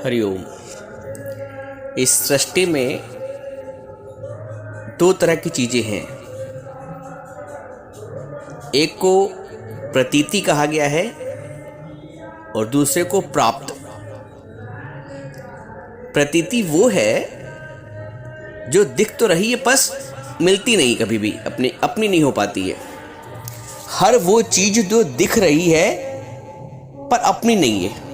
हरिओम। इस सृष्टि में दो तरह की चीज़ें हैं। एक को प्रतीति कहा गया है और दूसरे को प्राप्त। प्रतीति वो है जो दिख तो रही है बस मिलती नहीं, कभी भी अपनी नहीं हो पाती है। हर वो चीज़ जो दिख रही है पर अपनी नहीं है,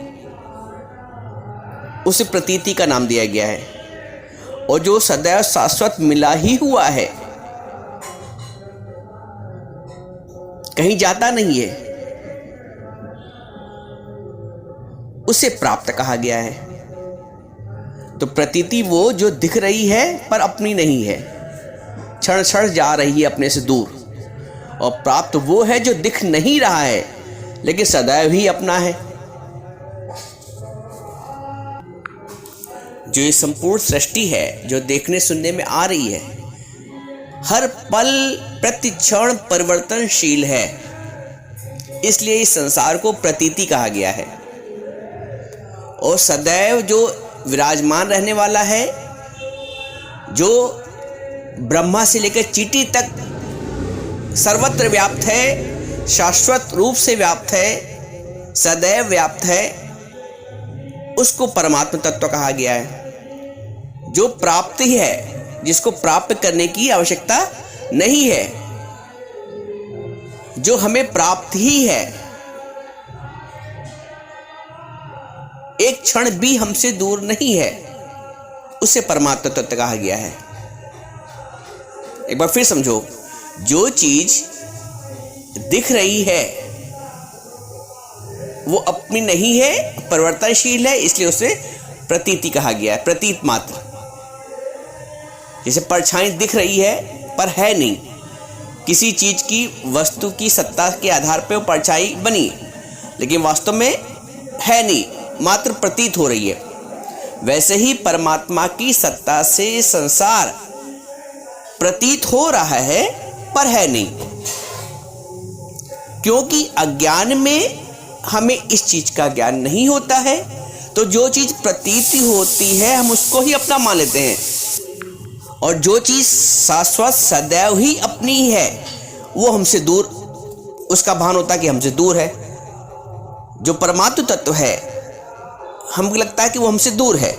उसे प्रतीति का नाम दिया गया है। और जो सदैव शाश्वत मिला ही हुआ है, कहीं जाता नहीं है, उसे प्राप्त कहा गया है। तो प्रतीति वो जो दिख रही है पर अपनी नहीं है, क्षण क्षण जा रही है अपने से दूर। और प्राप्त वो है जो दिख नहीं रहा है लेकिन सदैव ही अपना है। जो ये संपूर्ण सृष्टि है जो देखने सुनने में आ रही है, हर पल प्रति क्षण परिवर्तनशील है, इसलिए इस संसार को प्रतीति कहा गया है। और सदैव जो विराजमान रहने वाला है, जो ब्रह्मा से लेकर चींटी तक सर्वत्र व्याप्त है, शाश्वत रूप से व्याप्त है, सदैव व्याप्त है, उसको परमात्मा तत्व कहा गया है। जो प्राप्त ही है, जिसको प्राप्त करने की आवश्यकता नहीं है, जो हमें प्राप्त ही है, एक क्षण भी हमसे दूर नहीं है, उसे परमात्मा तत्व कहा गया है। एक बार फिर समझो, जो चीज दिख रही है वो अपनी नहीं है, परिवर्तनशील है, इसलिए उसे प्रतीति कहा गया है। प्रतीत मात्र, जैसे परछाई दिख रही है पर है नहीं, किसी चीज की वस्तु की सत्ता के आधार पर वो परछाई बनी, लेकिन वास्तव में है नहीं, मात्र प्रतीत हो रही है। वैसे ही परमात्मा की सत्ता से संसार प्रतीत हो रहा है पर है नहीं, क्योंकि अज्ञान में हमें इस चीज का ज्ञान नहीं होता है। तो जो चीज प्रतीति होती है हम उसको ही अपना मान लेते हैं, और जो चीज शाश्वत सदैव ही अपनी है वो हमसे दूर, उसका भान होता है कि हमसे दूर है। जो परमात्म तत्व है, हमको लगता है कि वो हमसे दूर है,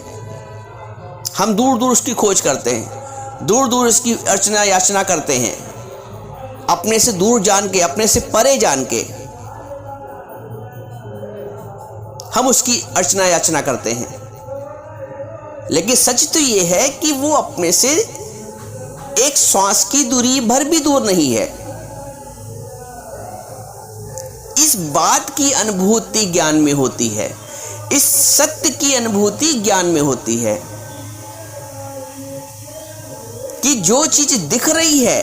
हम दूर दूर उसकी खोज करते हैं, दूर दूर उसकी अर्चना याचना करते हैं, अपने से दूर जान के, अपने से परे जान के हम उसकी अर्चना याचना करते हैं। लेकिन सच तो ये है कि वो अपने से एक श्वास की दूरी भर भी दूर नहीं है। इस बात की अनुभूति ज्ञान में होती है, इस सत्य की अनुभूति ज्ञान में होती है कि जो चीज दिख रही है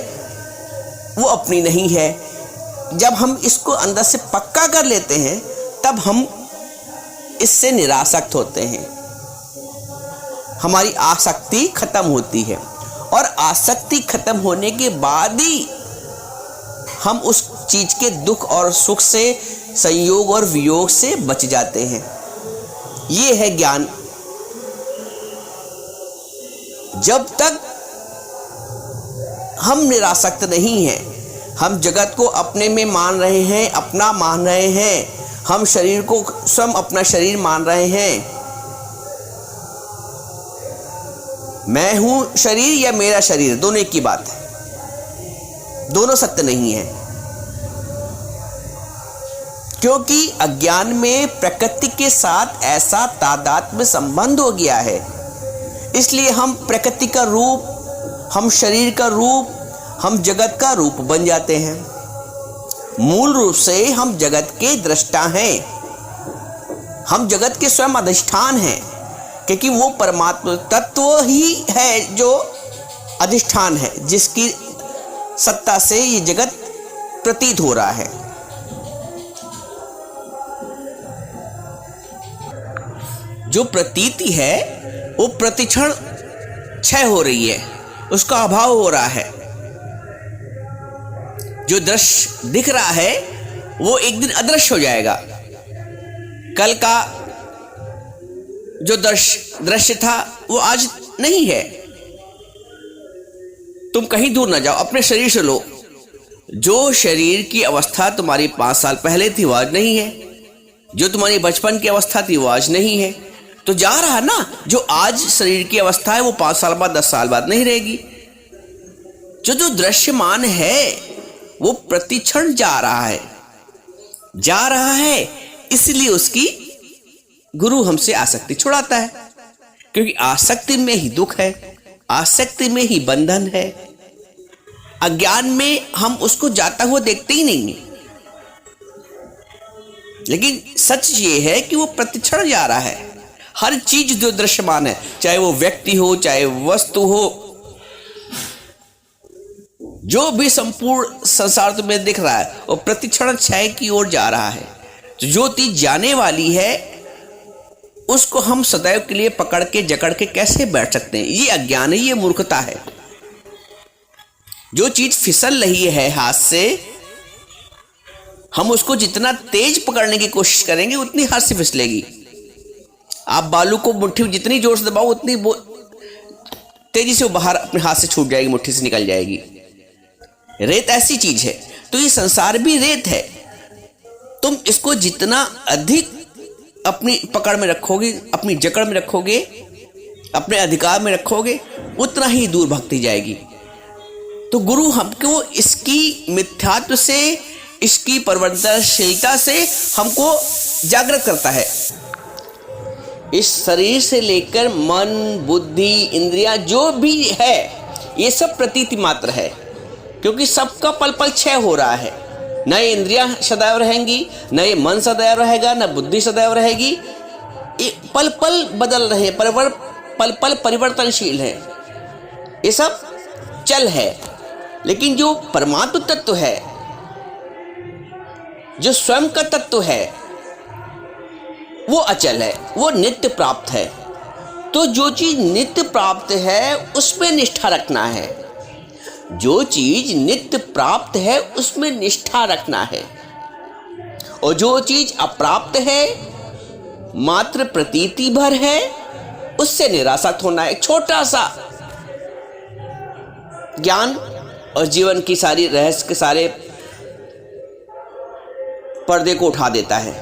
वो अपनी नहीं है। जब हम इसको अंदर से पक्का कर लेते हैं तब हम इससे निरासक्त होते हैं, हमारी आसक्ति खत्म होती है, और आसक्ति खत्म होने के बाद ही हम उस चीज के दुख और सुख से, संयोग और वियोग से बच जाते हैं। ये है ज्ञान। जब तक हम निरासक्त नहीं हैं, हम जगत को अपने में मान रहे हैं, अपना मान रहे हैं, हम शरीर को स्वयं अपना शरीर मान रहे हैं, मैं हूं शरीर या मेरा शरीर, दोनों एक ही बात है, दोनों सत्य नहीं है। क्योंकि अज्ञान में प्रकृति के साथ ऐसा तादात्म्य संबंध हो गया है, इसलिए हम प्रकृति का रूप, हम शरीर का रूप, हम जगत का रूप बन जाते हैं। मूल रूप से हम जगत के दृष्टा हैं, हम जगत के स्वयं अधिष्ठान हैं, क्योंकि वो परमात्मा तत्व ही है जो अधिष्ठान है, जिसकी सत्ता से ये जगत प्रतीत हो रहा है। जो प्रतीति है वो प्रतिक्षण क्षय हो रही है, उसका अभाव हो रहा है। जो दृश्य दिख रहा है वो एक दिन अदृश्य हो जाएगा। कल का जो दृश्य था वो आज नहीं है। तुम कहीं दूर ना जाओ, अपने शरीर से लो। जो शरीर की अवस्था तुम्हारी 5 साल पहले थी वो आज नहीं है, जो तुम्हारी बचपन की अवस्था थी वो आज नहीं है। तो जा रहा ना, जो आज शरीर की अवस्था है वो 5 साल बाद 10 साल बाद नहीं रहेगी। जो दृश्यमान है वो प्रतिक्षण जा रहा है, इसलिए उसकी गुरु हमसे आसक्ति छुड़ाता है, क्योंकि आसक्ति में ही दुख है, आसक्ति में ही बंधन है। अज्ञान में हम उसको जाता हुआ देखते ही नहीं है, लेकिन सच ये है कि वो प्रतिक्षण जा रहा है। हर चीज जो दृश्यमान है, चाहे वो व्यक्ति हो, चाहे वस्तु हो, जो भी संपूर्ण संसार तुम्हें दिख रहा है वो प्रतिक्षण क्षय की ओर जा रहा है। तो जो चीज जाने वाली है उसको हम सदैव के लिए पकड़ के जकड़ के कैसे बैठ सकते हैं? ये अज्ञान है, ये मूर्खता है। जो चीज फिसल रही है हाथ से, हम उसको जितना तेज पकड़ने की कोशिश करेंगे उतनी हाथ से फिसलेगी। आप बालू को मुट्ठी में जितनी जोर से दबाओ उतनी तेजी से वो बाहर अपने हाथ से छूट जाएगी, मुट्ठी से निकल जाएगी। रेत ऐसी चीज है, तो ये संसार भी रेत है। तुम इसको जितना अधिक अपनी पकड़ में रखोगे, अपनी जकड़ में रखोगे, अपने अधिकार में रखोगे, उतना ही दूर भगती जाएगी। तो गुरु हमको इसकी मिथ्यात्व से, इसकी परिवर्तनशीलता से हमको जागृत करता है। इस शरीर से लेकर मन, बुद्धि, इंद्रियां जो भी है, ये सब प्रतीति मात्र है, क्योंकि सबका पल पल क्षय हो रहा है। न ये इंद्रियां सदैव रहेंगी, न ये मन सदैव रहेगा, न बुद्धि सदैव रहेगी। ये पल पल बदल रहे, पल पल परिवर्तनशील है, ये सब चल है। लेकिन जो परमात्म तत्व है, जो स्वयं का तत्व है, वो अचल है, वो नित्य प्राप्त है। तो जो चीज नित्य प्राप्त है उसमें निष्ठा रखना है, जो चीज नित्य प्राप्त है उसमें निष्ठा रखना है। और जो चीज अप्राप्त है, मात्र प्रतीति भर है, उससे निरासक्त होना है। छोटा सा ज्ञान और जीवन की सारी रहस्य के सारे पर्दे को उठा देता है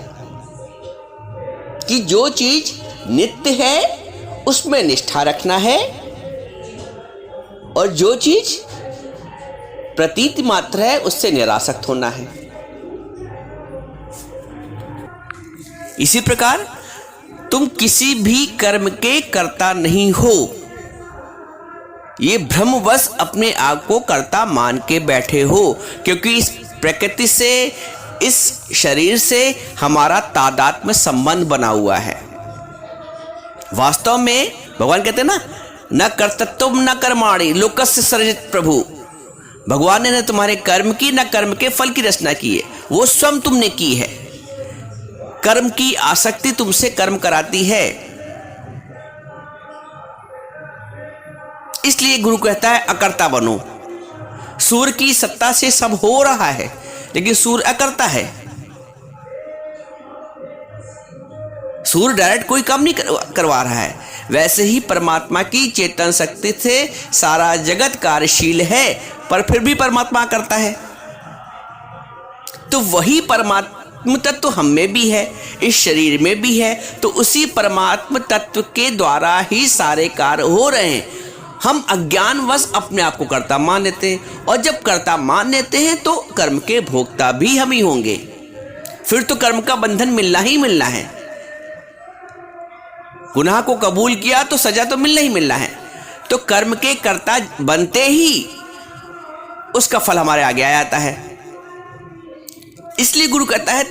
कि जो चीज नित्य है उसमें निष्ठा रखना है, और जो चीज प्रतीति मात्र है उससे निरासक्त होना है। इसी प्रकार तुम किसी भी कर्म के कर्ता नहीं हो, ये भ्रमवश अपने आप को कर्ता मान के बैठे हो, क्योंकि इस प्रकृति से, इस शरीर से हमारा तादात्म्य संबंध बना हुआ है। वास्तव में भगवान कहते हैं ना, न कर्तृत्व न कर्माणि लोकस्य सृजित प्रभु। भगवान ने न तुम्हारे कर्म की, न कर्म के फल की रचना की है, वो स्वयं तुमने की है। कर्म की आसक्ति तुमसे कर्म कराती है। इसलिए गुरु कहता है अकर्ता बनो। सूर्य की सत्ता से सब हो रहा है, लेकिन सूर्य अकर्ता है। सूर्य डायरेक्ट कोई काम नहीं करवा रहा है। वैसे ही परमात्मा की चेतन शक्ति से सारा जगत कार्यशील है, पर फिर भी परमात्मा करता है। तो वही परमात्मा तत्व हम में भी है, इस शरीर में भी है। तो उसी परमात्मा तत्व के द्वारा ही सारे कार्य हो रहे हैं। हम अज्ञानवश अपने आप को कर्ता मान लेते हैं, और जब कर्ता मान लेते हैं तो कर्म के भोक्ता भी हम ही होंगे। फिर तो कर्म का बंधन मिलना ही मिलना है। गुनाह को कबूल किया तो सजा तो मिलना ही मिलना है। तो कर्म के कर्ता बनते ही उसका फल हमारे आगे आ जाता है। इसलिए गुरु कहता है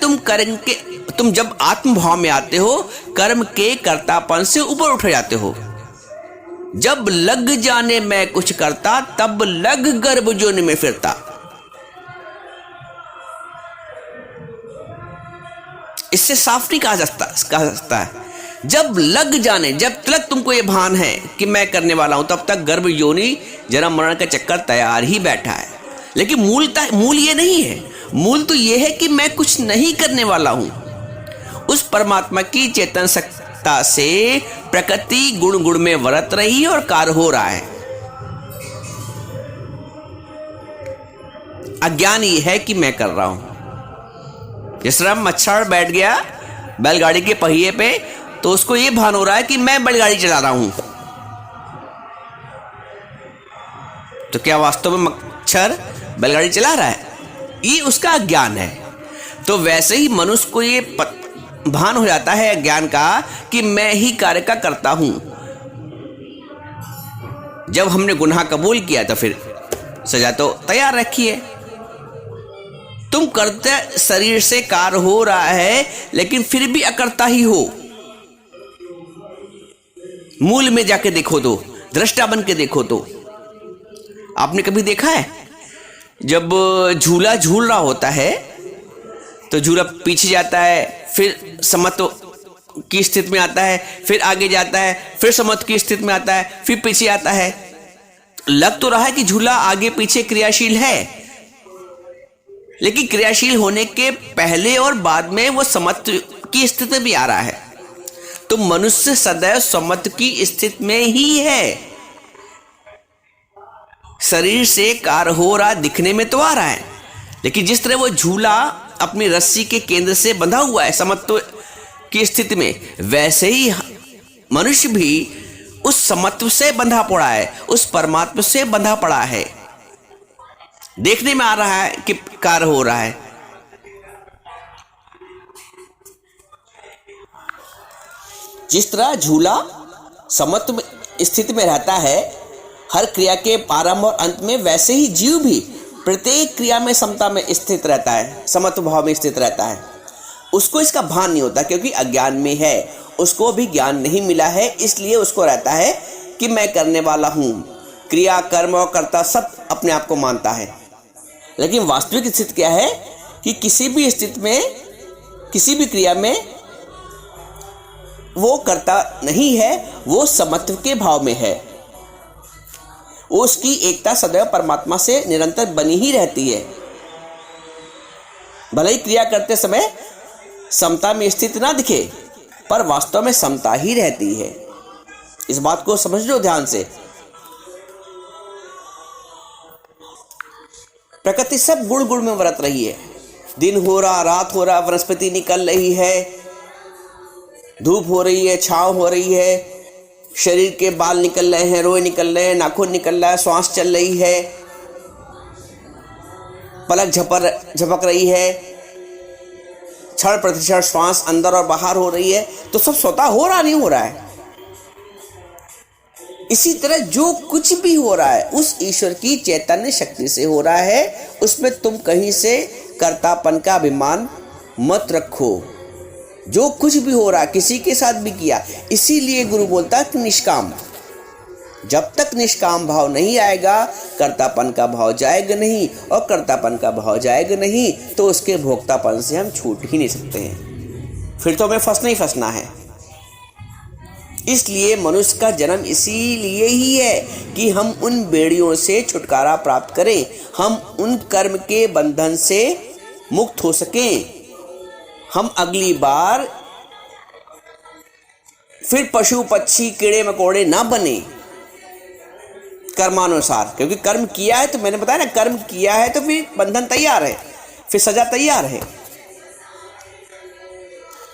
तुम जब आत्मभाव में आते हो, कर्म के कर्तापन से ऊपर उठ जाते हो। जब लग जाने मैं कुछ करता, तब लग गर्भ जोनि में फिरता। इससे साफ नहीं कहा जा सकता है। जब लग जाने, जब तक तुमको ये भान है कि मैं करने वाला हूं, तब तक गर्भ योनि जन्म मरण का चक्कर तैयार ही बैठा है। लेकिन मूल ये नहीं है। मूल तो ये है कि मैं कुछ नहीं करने वाला हूं। उस परमात्मा की चेतन सत्ता से प्रकृति गुण गुण में वर्त रही और कार्य हो रहा है। अज्ञान ये है कि मैं कर रहा हूं। जिस तरह मच्छर बैठ गया बैलगाड़ी के पहिए पे, तो उसको ये भान हो रहा है कि मैं बैलगाड़ी चला रहा हूं। तो क्या वास्तव में मच्छर बैलगाड़ी चला रहा है? ये उसका अज्ञान है। तो वैसे ही मनुष्य को ये भान हो जाता है अज्ञान का कि मैं ही कार्य का करता हूं। जब हमने गुनाह कबूल किया तो फिर सजा तो तैयार रखी है। तुम करते शरीर से कार्य हो रहा है, लेकिन फिर भी अकर्ता ही हो। मूल में जाके देखो तो, दृष्टा बन के देखो तो। आपने कभी देखा है जब झूला झूल रहा होता है तो झूला पीछे जाता है, फिर समत्व की स्थिति में आता है, फिर आगे जाता है, फिर समत्व की स्थिति में आता है, फिर पीछे आता है। लग तो रहा है कि झूला आगे पीछे क्रियाशील है, लेकिन क्रियाशील होने के पहले और बाद में वो समत्व की स्थिति में भी आ रहा है। तो मनुष्य सदैव समत्व की स्थिति में ही है। शरीर से कार्य हो रहा दिखने में तो आ रहा है, लेकिन जिस तरह वो झूला अपनी रस्सी के केंद्र से बंधा हुआ है समत्व की स्थिति में, वैसे ही मनुष्य भी उस समत्व से बंधा पड़ा है, उस परमात्मा से बंधा पड़ा है। देखने में आ रहा है कि कार्य हो रहा है। जिस तरह झूला समत्व स्थिति में रहता है हर क्रिया के प्रारंभ और अंत में, वैसे ही जीव भी प्रत्येक क्रिया में समता में स्थित रहता है, समत्व भाव में स्थित रहता है। उसको इसका भान नहीं होता क्योंकि अज्ञान में है। उसको भी ज्ञान नहीं मिला है, इसलिए उसको रहता है कि मैं करने वाला हूं। क्रिया कर्म और कर्ता सब अपने आप को मानता है, लेकिन वास्तविक स्थिति क्या है कि किसी भी स्थिति में, किसी भी क्रिया में वो कर्ता नहीं है, वो समत्व के भाव में है। उसकी एकता सदैव परमात्मा से निरंतर बनी ही रहती है। भले ही क्रिया करते समय समता में स्थित ना दिखे, पर वास्तव में समता ही रहती है। इस बात को समझ लो ध्यान से। प्रकृति सब गुण गुण में वर्त रही है। दिन हो रहा, रात हो रहा, वनस्पति निकल रही है, धूप हो रही है, छांव हो रही है, शरीर के बाल निकल रहे हैं, रोए निकल रहे हैं, नाखून निकल रहा है, श्वास चल रही है, पलक झपक रही है, क्षण प्रतिक्षण श्वास अंदर और बाहर हो रही है। तो सब स्वतः हो रहा नहीं हो रहा है। इसी तरह जो कुछ भी हो रहा है उस ईश्वर की चैतन्य शक्ति से हो रहा है। उसमें तुम कहीं से कर्तापन का अभिमान मत रखो। जो कुछ भी हो रहा, किसी के साथ भी किया, इसीलिए गुरु बोलता है कि निष्काम। जब तक निष्काम भाव नहीं आएगा, कर्तापन का भाव जाएगा नहीं, और कर्तापन का भाव जाएगा नहीं तो उसके भोक्तापन से हम छूट ही नहीं सकते हैं। फिर तो हमें फंसना ही फंसना है। इसलिए मनुष्य का जन्म इसीलिए ही है कि हम उन बेड़ियों से छुटकारा प्राप्त करें, हम उन कर्म के बंधन से मुक्त हो सकें, हम अगली बार फिर पशु पक्षी कीड़े मकोड़े ना बने कर्मानुसार। क्योंकि कर्म किया है, तो मैंने बताया ना, कर्म किया है तो फिर बंधन तैयार है, फिर सजा तैयार है।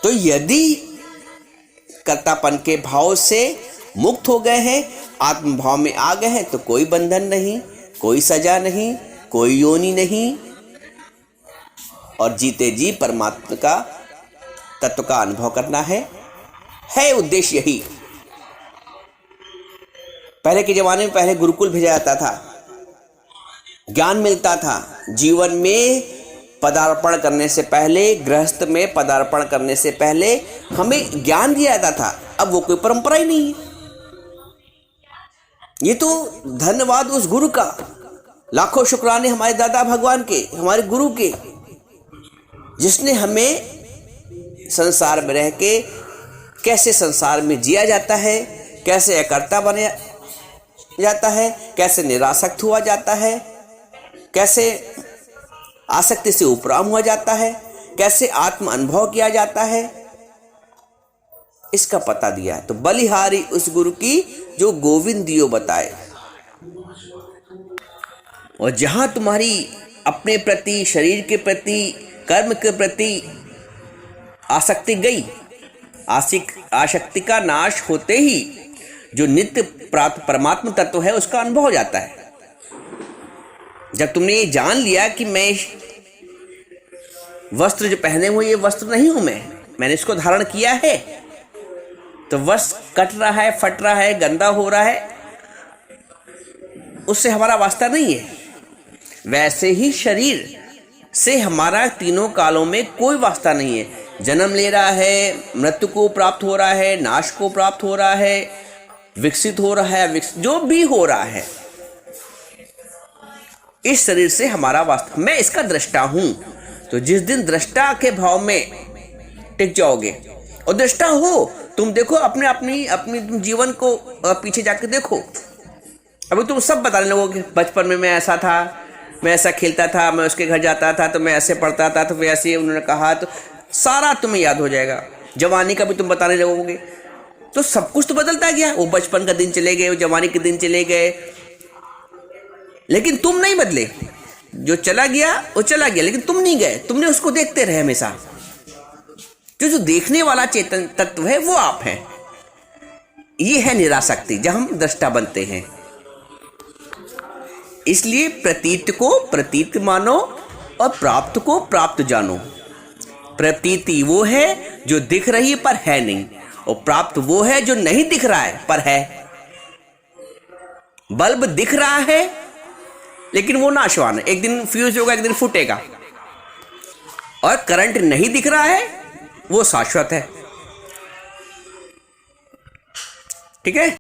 तो यदि कर्तापन के भाव से मुक्त हो गए हैं, आत्म भाव में आ गए हैं, तो कोई बंधन नहीं, कोई सजा नहीं, कोई योनि नहीं, और जीते जी परमात्मा का तत्व का अनुभव करना है उद्देश्य यही। पहले के जमाने में पहले गुरुकुल भेजा जाता था, ज्ञान मिलता था। जीवन में पदार्पण करने से पहले, गृहस्थ में पदार्पण करने से पहले हमें ज्ञान दिया जाता था। अब वो कोई परंपरा ही नहीं है। ये तो धन्यवाद उस गुरु का, लाखों शुक्राने हमारे दादा भगवान के, हमारे गुरु के, जिसने हमें संसार में रह के कैसे संसार में जिया जाता है, कैसे अकर्ता बने जाता है, कैसे निरासक्त हुआ जाता है, कैसे आसक्ति से उपराम हुआ जाता है, कैसे आत्म अनुभव किया जाता है, इसका पता दिया। तो बलिहारी उस गुरु की जो गोविंद दियो बताए। और जहां तुम्हारी अपने प्रति, शरीर के प्रति, कर्म के प्रति आसक्ति गई, आसक्ति का नाश होते ही जो नित्य प्राप्त परमात्मा तत्व है उसका अनुभव हो जाता है। जब तुमने ये जान लिया कि मैं वस्त्र जो पहने हुए ये वस्त्र नहीं हूं, मैंने इसको धारण किया है, तो वस्त्र कट रहा है, फट रहा है, गंदा हो रहा है, उससे हमारा वास्ता नहीं है। वैसे ही शरीर से हमारा तीनों कालों में कोई वास्ता नहीं है। जन्म ले रहा है, मृत्यु को प्राप्त हो रहा है, नाश को प्राप्त हो रहा है, विकसित हो रहा है, जो भी हो रहा है, इस शरीर से हमारा वास्ता, मैं इसका दृष्टा हूं। तो जिस दिन दृष्टा के भाव में टिक जाओगे, और दृष्टा हो तुम, देखो अपनी जीवन को पीछे जाके देखो। अभी तुम सब बताने लगोगे, बचपन में मैं ऐसा था, मैं ऐसा खेलता था, मैं उसके घर जाता था तो मैं ऐसे पढ़ता था, तो वैसे उन्होंने कहा, तो सारा तुम्हें याद हो जाएगा। जवानी का भी तुम बताने लगोगे, तो सब कुछ तो बदलता गया। वो बचपन का दिन चले गए, वो जवानी के दिन चले गए, लेकिन तुम नहीं बदले। जो चला गया वो चला गया, लेकिन तुम नहीं गए, तुमने उसको देखते रहे हमेशा। जो देखने वाला चेतन तत्व है वो आप हैं। ये है निरासक्ति, जहां हम दृष्टा बनते हैं। इसलिए प्रतीत को प्रतीत मानो और प्राप्त को प्राप्त जानो। प्रतीति वो है जो दिख रही पर है नहीं, और प्राप्त वो है जो नहीं दिख रहा है पर है। बल्ब दिख रहा है लेकिन वो नाशवान है, एक दिन फ्यूज होगा, एक दिन फूटेगा। और करंट नहीं दिख रहा है, वो शाश्वत है। ठीक है।